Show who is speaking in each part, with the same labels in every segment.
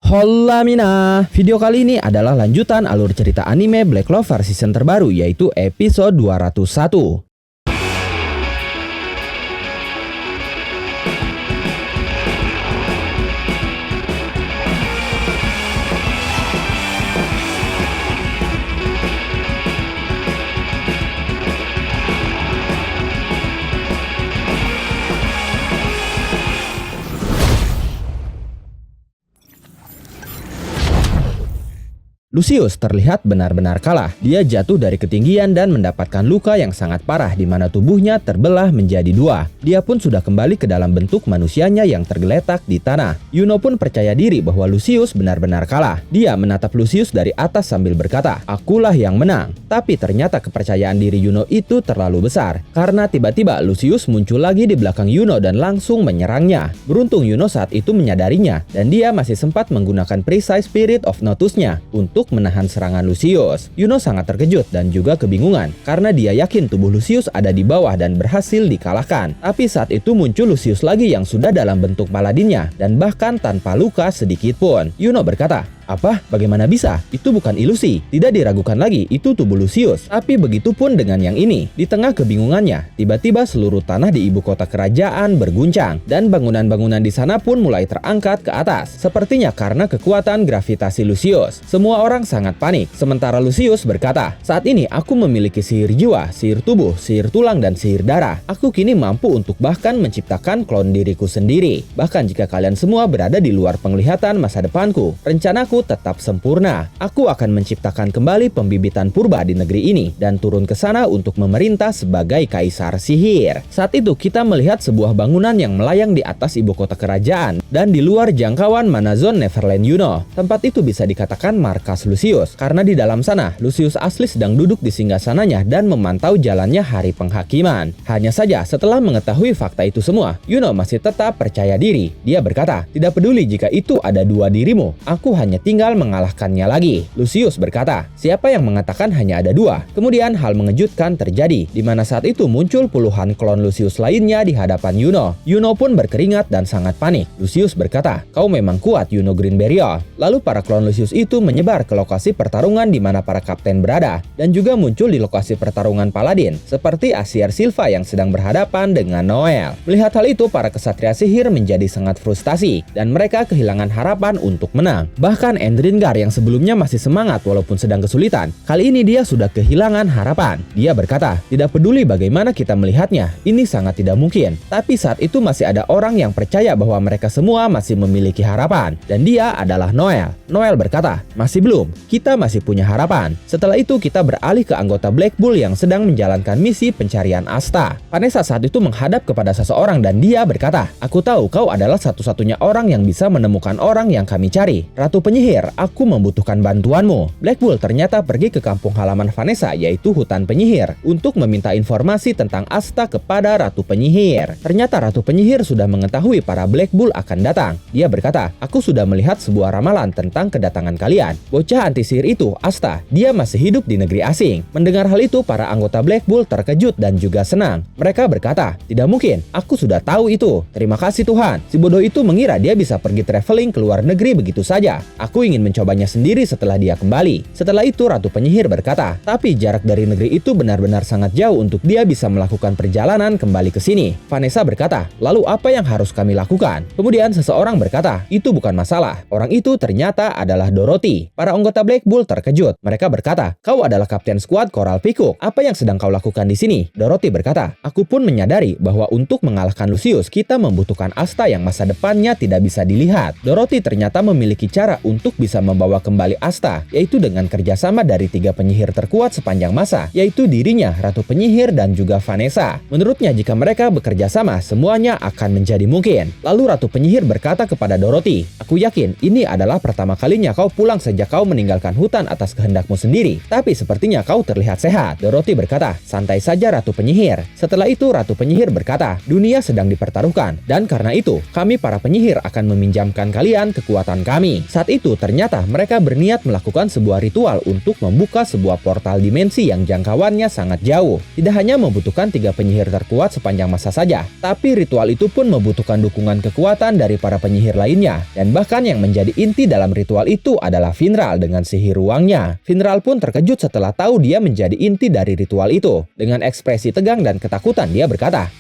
Speaker 1: Hola Mina. Video kali ini adalah lanjutan alur cerita anime Black Clover season terbaru, yaitu episode 201. Lucius terlihat benar-benar kalah. Dia jatuh dari ketinggian dan mendapatkan luka yang sangat parah di mana tubuhnya terbelah menjadi dua. Dia pun sudah kembali ke dalam bentuk manusianya yang tergeletak di tanah. Yuno pun percaya diri bahwa Lucius benar-benar kalah. Dia menatap Lucius dari atas sambil berkata, "Akulah yang menang." Tapi ternyata kepercayaan diri Yuno itu terlalu besar karena tiba-tiba Lucius muncul lagi di belakang Yuno dan langsung menyerangnya. Beruntung Yuno saat itu menyadarinya dan dia masih sempat menggunakan Precise Spirit of Notus-nya untuk menahan serangan Lucius. Yuno sangat terkejut dan juga kebingungan karena dia yakin tubuh Lucius ada di bawah dan berhasil dikalahkan. Tapi saat itu muncul Lucius lagi yang sudah dalam bentuk paladinnya dan bahkan tanpa luka sedikit pun. Yuno berkata, "Apa? Bagaimana bisa? Itu bukan ilusi." Tidak diragukan lagi, itu tubuh Lucius. Tapi begitu pun dengan yang ini. Di tengah kebingungannya, tiba-tiba seluruh tanah di ibu kota kerajaan berguncang dan bangunan-bangunan di sana pun mulai terangkat ke atas. Sepertinya karena kekuatan gravitasi Lucius. Semua orang sangat panik. Sementara Lucius berkata, "Saat ini aku memiliki sihir jiwa, sihir tubuh, sihir tulang, dan sihir darah. Aku kini mampu untuk bahkan menciptakan klon diriku sendiri. Bahkan jika kalian semua berada di luar penglihatan masa depanku, rencanaku tetap sempurna. Aku akan menciptakan kembali pembibitan purba di negeri ini dan turun ke sana untuk memerintah sebagai kaisar sihir." Saat itu kita melihat sebuah bangunan yang melayang di atas ibu kota kerajaan dan di luar jangkauan Manazon Neverland Yuno. Tempat itu bisa dikatakan markas Lucius karena di dalam sana Lucius asli sedang duduk di singgasananya dan memantau jalannya hari penghakiman. Hanya saja setelah mengetahui fakta itu semua, Yuno masih tetap percaya diri. Dia berkata, "Tidak peduli jika itu ada dua dirimu, aku hanya tinggal mengalahkannya lagi." Lucius berkata, "Siapa yang mengatakan hanya ada dua?" Kemudian hal mengejutkan terjadi, di mana saat itu muncul puluhan klon Lucius lainnya di hadapan Yuno. Yuno pun berkeringat dan sangat panik. Lucius berkata, "Kau memang kuat, Yuno Greenberry." Lalu para klon Lucius itu menyebar ke lokasi pertarungan di mana para kapten berada, dan juga muncul di lokasi pertarungan Paladin, seperti Asier Silva yang sedang berhadapan dengan Noel. Melihat hal itu, para kesatria sihir menjadi sangat frustasi, dan mereka kehilangan harapan untuk menang. Bahkan Endringar yang sebelumnya masih semangat walaupun sedang kesulitan, kali ini dia sudah kehilangan harapan. Dia berkata, "Tidak peduli bagaimana kita melihatnya, ini sangat tidak mungkin." Tapi saat itu masih ada orang yang percaya bahwa mereka semua masih memiliki harapan, dan dia adalah Noel. Noel berkata, "Masih belum, kita masih punya harapan." Setelah itu kita beralih ke anggota Black Bull yang sedang menjalankan misi pencarian Asta. Vanessa saat itu menghadap kepada seseorang dan dia berkata, "Aku tahu kau adalah satu-satunya orang yang bisa menemukan orang yang kami cari. Ratu Penyihir, aku membutuhkan bantuanmu." Black Bull ternyata pergi ke kampung halaman Vanessa, yaitu hutan penyihir, untuk meminta informasi tentang Asta kepada Ratu Penyihir. Ternyata Ratu Penyihir sudah mengetahui para Black Bull akan datang. Dia berkata, "Aku sudah melihat sebuah ramalan tentang kedatangan kalian. Bocah anti sihir itu, Asta, dia masih hidup di negeri asing." Mendengar hal itu, para anggota Black Bull terkejut dan juga senang. Mereka berkata, "Tidak mungkin, aku sudah tahu itu. Terima kasih Tuhan. Si bodoh itu mengira dia bisa pergi traveling ke luar negeri begitu saja. Aku ingin mencobanya sendiri setelah dia kembali." Setelah itu Ratu Penyihir berkata, "Tapi jarak dari negeri itu benar-benar sangat jauh untuk dia bisa melakukan perjalanan kembali ke sini." Vanessa berkata, "Lalu apa yang harus kami lakukan?" Kemudian seseorang berkata, "Itu bukan masalah." Orang itu ternyata adalah Dorothy. Para anggota Black Bull terkejut. Mereka berkata, "Kau adalah kapten skuad Coral Peacock. Apa yang sedang kau lakukan di sini?" Dorothy berkata, "Aku pun menyadari bahwa untuk mengalahkan Lucius kita membutuhkan Asta yang masa depannya tidak bisa dilihat." Dorothy ternyata memiliki cara untuk bisa membawa kembali Asta, yaitu dengan kerjasama dari 3 penyihir terkuat sepanjang masa, yaitu dirinya, Ratu Penyihir, dan juga Vanessa. Menurutnya jika mereka bekerja sama, semuanya akan menjadi mungkin. Lalu Ratu Penyihir berkata kepada Dorothy, "Aku yakin ini adalah pertama kalinya kau pulang sejak kau meninggalkan hutan atas kehendakmu sendiri. Tapi sepertinya kau terlihat sehat." Dorothy berkata, "Santai saja Ratu Penyihir." Setelah itu Ratu Penyihir berkata, "Dunia sedang dipertaruhkan, dan karena itu kami para penyihir akan meminjamkan kalian kekuatan kami." Saat itu itu ternyata mereka berniat melakukan sebuah ritual untuk membuka sebuah portal dimensi yang jangkauannya sangat jauh. Tidak hanya membutuhkan 3 penyihir terkuat sepanjang masa saja, tapi ritual itu pun membutuhkan dukungan kekuatan dari para penyihir lainnya. Dan bahkan yang menjadi inti dalam ritual itu adalah Finral dengan sihir ruangnya. Finral pun terkejut setelah tahu dia menjadi inti dari ritual itu. Dengan ekspresi tegang dan ketakutan dia berkata,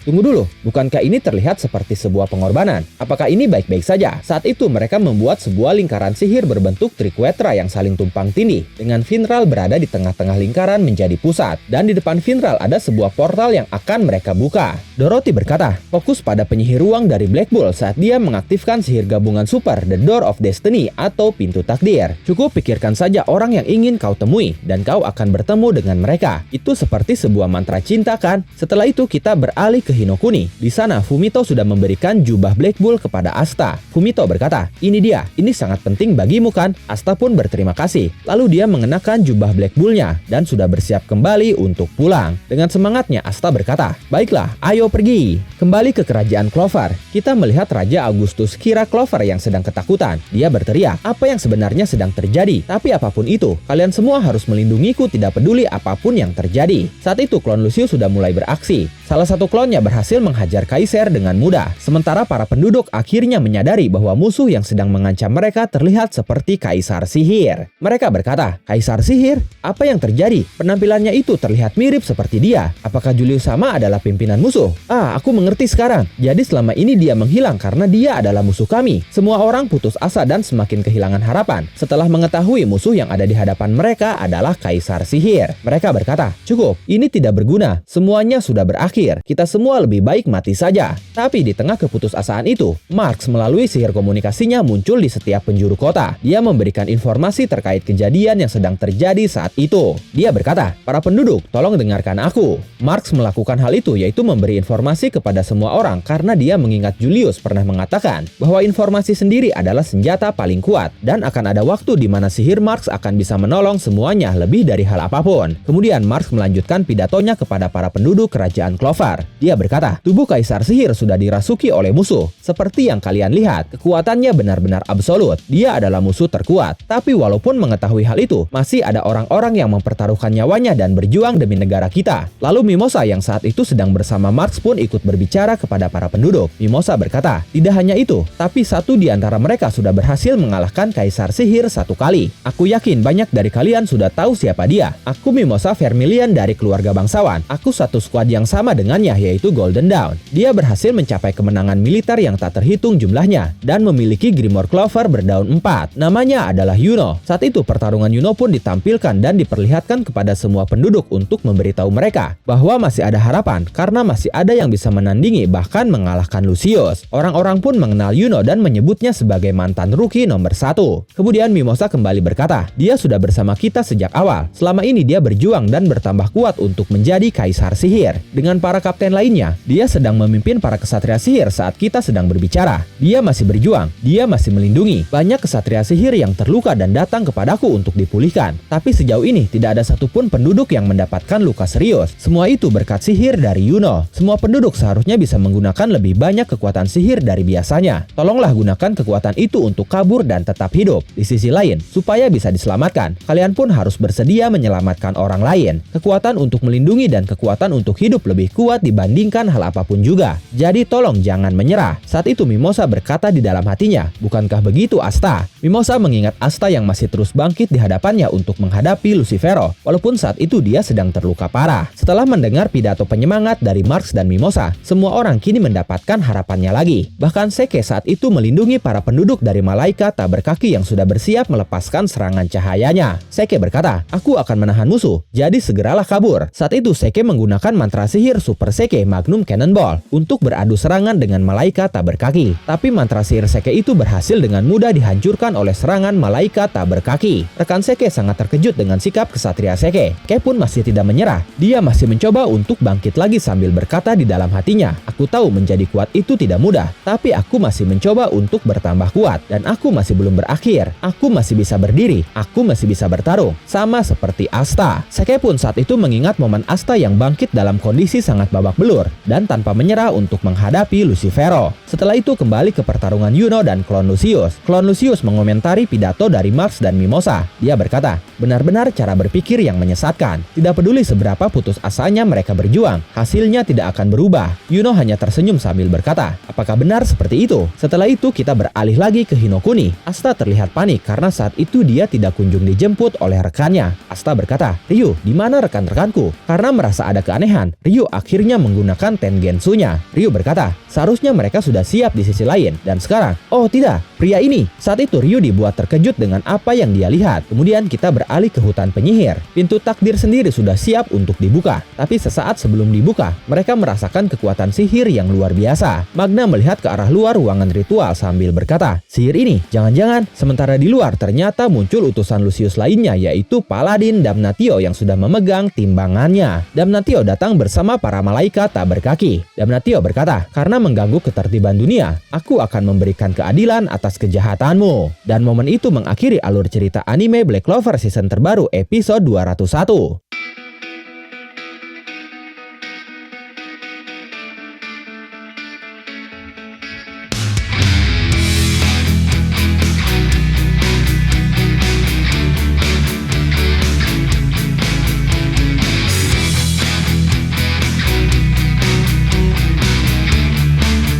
Speaker 1: tunggu dulu, bukankah ini terlihat seperti sebuah pengorbanan? Apakah ini baik-baik saja?" Saat itu mereka membuat sebuah lingkaran sihir berbentuk trikuetra yang saling tumpang tindih, dengan Finral berada di tengah-tengah lingkaran menjadi pusat, dan di depan Finral ada sebuah portal yang akan mereka buka. Dorothy berkata, "Fokus pada penyihir ruang dari Black Bull saat dia mengaktifkan sihir gabungan super The Door of Destiny atau pintu takdir. Cukup pikirkan saja orang yang ingin kau temui, dan kau akan bertemu dengan mereka. Itu seperti sebuah mantra cinta kan?" Setelah itu kita beralih ke Hinokuni. Di sana Fumito sudah memberikan jubah Black Bull kepada Asta. Fumito berkata, "Ini dia, ini sangat penting bagimu kan?" Asta pun berterima kasih. Lalu dia mengenakan jubah Black Bull-nya dan sudah bersiap kembali untuk pulang. Dengan semangatnya Asta berkata, "Baiklah, ayo pergi." Kembali ke kerajaan Clover, kita melihat Raja Augustus Kira Clover yang sedang ketakutan. Dia berteriak, "Apa yang sebenarnya sedang terjadi? Tapi apapun itu, kalian semua harus melindungiku, tidak peduli apapun yang terjadi." Saat itu klon Lucio sudah mulai beraksi. Salah satu klonnya berhasil menghajar Kaiser dengan mudah. Sementara para penduduk akhirnya menyadari bahwa musuh yang sedang mengancam mereka terlihat seperti Kaisar Sihir. Mereka berkata, "Kaisar Sihir? Apa yang terjadi? Penampilannya itu terlihat mirip seperti dia. Apakah Julius sama adalah pimpinan musuh? Aku mengerti sekarang. Jadi selama ini dia menghilang karena dia adalah musuh kami." Semua orang putus asa dan semakin kehilangan harapan setelah mengetahui musuh yang ada di hadapan mereka adalah Kaisar Sihir. Mereka berkata, "Cukup, ini tidak berguna. Semuanya sudah berakhir. Kita semua lebih baik mati saja." Tapi di tengah keputusasaan itu, Marx melalui sihir komunikasinya muncul di setiap penjuru kota. Dia memberikan informasi terkait kejadian yang sedang terjadi saat itu. Dia berkata, "Para penduduk, tolong dengarkan aku." Marx melakukan hal itu yaitu memberi informasi kepada semua orang karena dia mengingat Julius pernah mengatakan bahwa informasi sendiri adalah senjata paling kuat dan akan ada waktu di mana sihir Marx akan bisa menolong semuanya lebih dari hal apapun. Kemudian Marx melanjutkan pidatonya kepada para penduduk kerajaan Clover. Dia berkata, "Tubuh Kaisar Sihir sudah dirasuki oleh musuh. Seperti yang kalian lihat, kekuatannya benar-benar absolut. Dia adalah musuh terkuat. Tapi walaupun mengetahui hal itu, masih ada orang-orang yang mempertaruhkan nyawanya dan berjuang demi negara kita." Lalu Mimosa yang saat itu sedang bersama Marx pun ikut berbicara kepada para penduduk. Mimosa berkata, "Tidak hanya itu, tapi satu di antara mereka sudah berhasil mengalahkan Kaisar Sihir 1 kali. Aku yakin banyak dari kalian sudah tahu siapa dia. Aku Mimosa Vermilion dari keluarga bangsawan. Aku satu skuad yang sama dengannya, yaitu Golden Dawn. Dia berhasil mencapai kemenangan militer yang tak terhitung jumlahnya dan memiliki Grimoire Clover berdaun 4. Namanya adalah Yuno." Saat itu pertarungan Yuno pun ditampilkan dan diperlihatkan kepada semua penduduk untuk memberitahu mereka bahwa masih ada harapan karena masih ada yang bisa menandingi bahkan mengalahkan Lucius. Orang-orang pun mengenal Yuno dan menyebutnya sebagai mantan rookie nomor 1. Kemudian Mimosa kembali berkata, "Dia sudah bersama kita sejak awal. Selama ini dia berjuang dan bertambah kuat untuk menjadi Kaisar Sihir. Dengan para kapten lainnya, dia sedang memimpin para kesatria sihir saat kita sedang berbicara. Dia masih berjuang, dia masih melindungi banyak kesatria sihir yang terluka dan datang kepadaku untuk dipulihkan. Tapi sejauh ini tidak ada satupun penduduk yang mendapatkan luka serius. Semua itu berkat sihir dari Yuno. Semua penduduk seharusnya bisa menggunakan lebih banyak kekuatan sihir dari biasanya. Tolonglah gunakan kekuatan itu untuk kabur dan tetap hidup. Di sisi lain, supaya bisa diselamatkan, kalian pun harus bersedia menyelamatkan orang lain. Kekuatan untuk melindungi dan kekuatan untuk hidup lebih kuat dibandingkan hal apapun juga. Jadi tolong jangan menyerah." Saat itu Mimosa berkata di dalam hatinya, "Bukankah begitu Asta?" Mimosa mengingat Asta yang masih terus bangkit di hadapannya untuk menghadapi Lucifero, walaupun saat itu dia sedang terluka parah. Setelah mendengar pidato penyemangat dari Marx dan Mimosa, semua orang kini mendapatkan harapannya lagi. Bahkan Seke saat itu melindungi para penduduk dari malaikat tak berkaki yang sudah bersiap melepaskan serangan cahayanya. Seke berkata, "Aku akan menahan musuh, jadi segeralah kabur." Saat itu Seke menggunakan mantra sihir Super Seke Magnum Cannonball untuk beradu serangan dengan malaikat tak berkaki. Tapi mantra sihir Seke itu berhasil dengan mudah dihancurkan oleh serangan malaikat tak berkaki. Rekan Seke sangat terkejut dengan sikap kesatria Seke. Seke pun masih tidak menyerah. Dia masih mencoba untuk bangkit lagi sambil berkata di dalam hatinya, "Aku tahu menjadi kuat itu tidak mudah, tapi aku masih mencoba untuk bertambah kuat dan aku masih belum berakhir. Aku masih bisa berdiri, aku masih bisa bertarung, sama seperti Asta." Seke pun saat itu mengingat momen Asta yang bangkit dalam kondisi sangat babak belur dan tanpa menyerah untuk menghadapi Lucifero. Setelah itu kembali ke pertarungan Yuno dan klon Lucius. Klon Lucius mengomentari pidato dari Marx dan Mimosa. Dia berkata, benar-benar cara berpikir yang menyesatkan. Tidak peduli seberapa putus asanya mereka berjuang, hasilnya tidak akan berubah. Yuno hanya tersenyum sambil berkata, apakah benar seperti itu? Setelah itu kita beralih lagi ke Hinokuni. Asta terlihat panik karena saat itu dia tidak kunjung dijemput oleh rekannya. Asta berkata, Ryu, di mana rekan-rekanku? Karena merasa ada keanehan, Ryu akhirnya menggunakan Tengensu-nya. Ryu berkata, seharusnya mereka sudah siap di sisi lain. Dan sekarang, oh tidak, pria ini. Saat itu Ryu dibuat terkejut dengan apa yang dia lihat. Kemudian kita beralih ke hutan penyihir. Pintu takdir sendiri sudah siap untuk dibuka. Tapi sesaat sebelum dibuka, mereka merasakan kekuatan sihir yang luar biasa. Magna melihat ke arah luar ruangan ritual sambil berkata, sihir ini, jangan-jangan. Sementara di luar ternyata muncul utusan Lucius lainnya, yaitu Paladin Damnatio yang sudah memegang timbangannya. Damnatio datang bersama para malaikat tak berkaki. Damnatio berkata, karena mengganggu ketertiban dunia, aku akan memberikan keadilan atas kejahatanmu. Dan momen itu mengakhiri alur cerita anime Black Clover season terbaru episode 201.